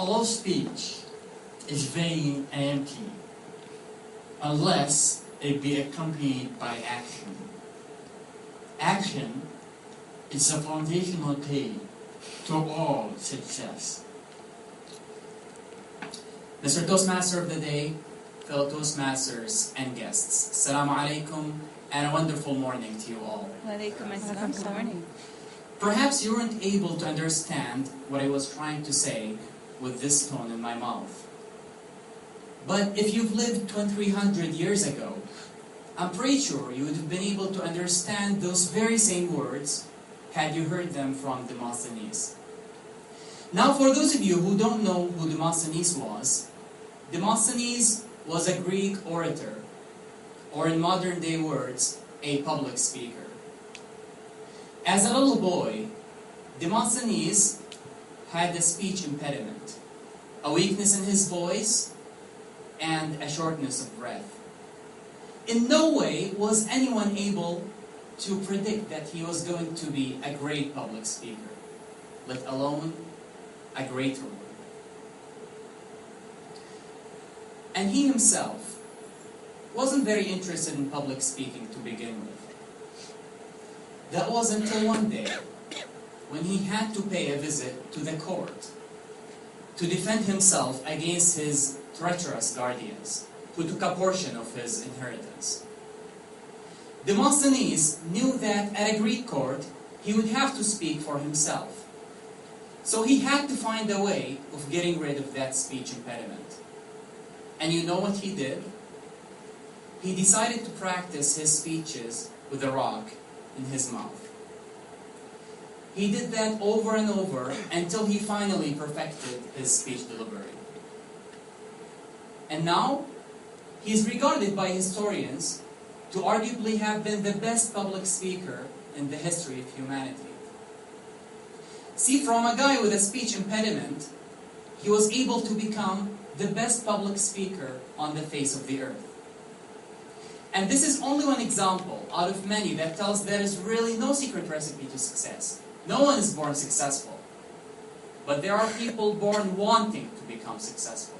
all speech is vain and empty unless it be accompanied by action. Action is the foundational key to all success. Mr. Toastmaster of the Day, fellow Toastmasters and guests, Assalamu alaikum, and a wonderful morning to you all. Good morning. Perhaps you weren't able to understand what I was trying to say with this tone in my mouth. But if you've lived 2300 years ago, I'm pretty sure you would have been able to understand those very same words had you heard them from Demosthenes. Now, for those of you who don't know who Demosthenes was a Greek orator, or in modern day words, a public speaker. As a little boy, Demosthenes had a speech impediment, a weakness in his voice, and a shortness of breath. In no way was anyone able to predict that he was going to be a great public speaker, let alone a greater one. And he himself wasn't very interested in public speaking to begin with. That was until one day when he had to pay a visit to the court to defend himself against his treacherous guardians who took a portion of his inheritance. Demosthenes knew that at a Greek court he would have to speak for himself. So he had to find a way of getting rid of that speech impediment. And you know what he did? He decided to practice his speeches with a rock in his mouth. He did that over and over until he finally perfected his speech delivery. And now, he is regarded by historians to arguably have been the best public speaker in the history of humanity. See, from a guy with a speech impediment, he was able to become the best public speaker on the face of the earth. And this is only one example out of many that tells there is really no secret recipe to success. No one is born successful. But there are people born wanting to become successful.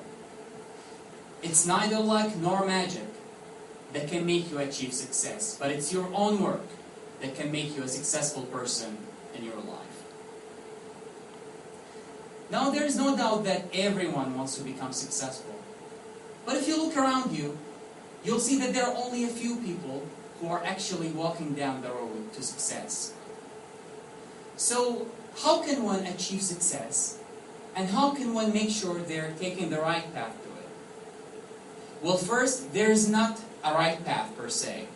It's neither luck nor magic that can make you achieve success, but it's your own work that can make you a successful person in your life. Now, there is no doubt that everyone wants to become successful. But if you look around you, you'll see that there are only a few people who are actually walking down the road to success. So, how can one achieve success? And how can one make sure they're taking the right path to it? Well, first, there is not a right path per se.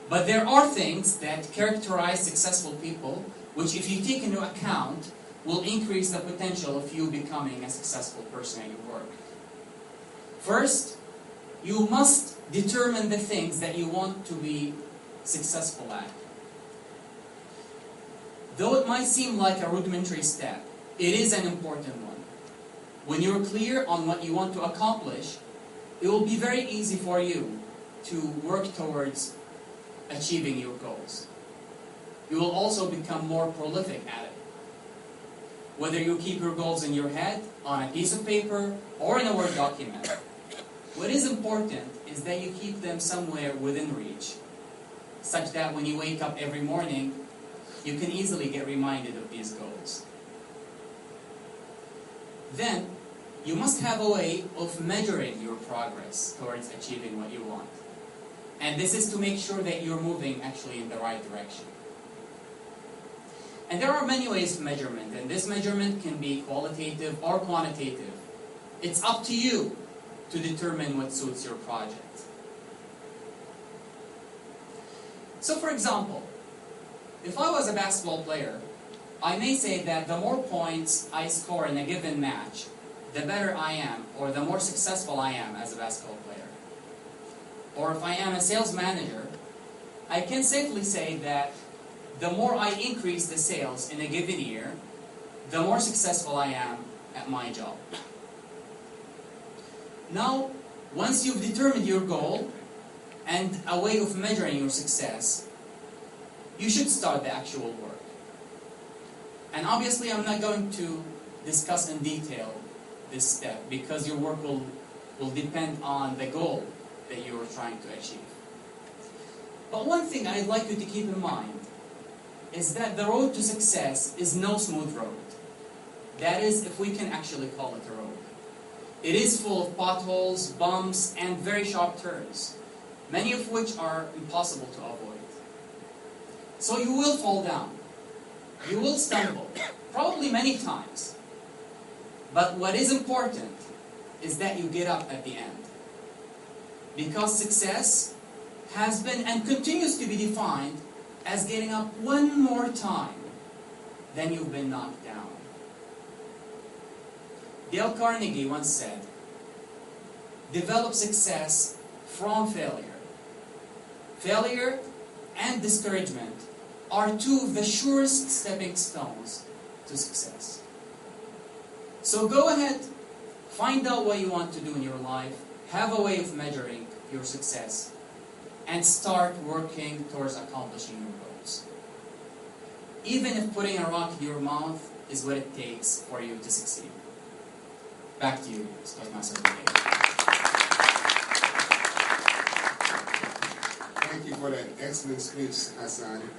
But there are things that characterize successful people, which if you take into account, will increase the potential of you becoming a successful person at your work. First, you must determine the things that you want to be successful at. Though it might seem like a rudimentary step, it is an important one. When you're clear on what you want to accomplish, it will be very easy for you to work towards achieving your goals. You will also become more prolific at it. Whether you keep your goals in your head, on a piece of paper, or in a Word document, what is important is that you keep them somewhere within reach, such that when you wake up every morning, you can easily get reminded of these goals. Then, you must have a way of measuring your progress towards achieving what you want. And this is to make sure that you're moving actually in the right direction. And there are many ways of measurement, and this measurement can be qualitative or quantitative. It's up to you to determine what suits your project. So for example, if I was a basketball player, I may say that the more points I score in a given match, the better I am, or the more successful I am as a basketball player. Or if I am a sales manager, I can safely say that the more I increase the sales in a given year, the more successful I am at my job. Now, once you've determined your goal and a way of measuring your success, you should start the actual work. And obviously I'm not going to discuss in detail this step because your work will depend on the goal that you're trying to achieve. But one thing I'd like you to keep in mind is that the road to success is no smooth road. That is, if we can actually call it a road. It is full of potholes, bumps, and very sharp turns, many of which are impossible to avoid. So you will fall down. You will stumble, probably many times. But what is important is that you get up at the end. Because success has been and continues to be defined as getting up one more time than you've been knocked down. Dale Carnegie once said, "Develop success from failure." Failure and discouragement are two of the surest stepping stones to success. So go ahead, find out what you want to do in your life, have a way of measuring your success, and start working towards accomplishing your goals. Even if putting a rock in your mouth is what it takes for you to succeed. Back to you, Toastmaster. Thank you for that excellent speech, Hassan.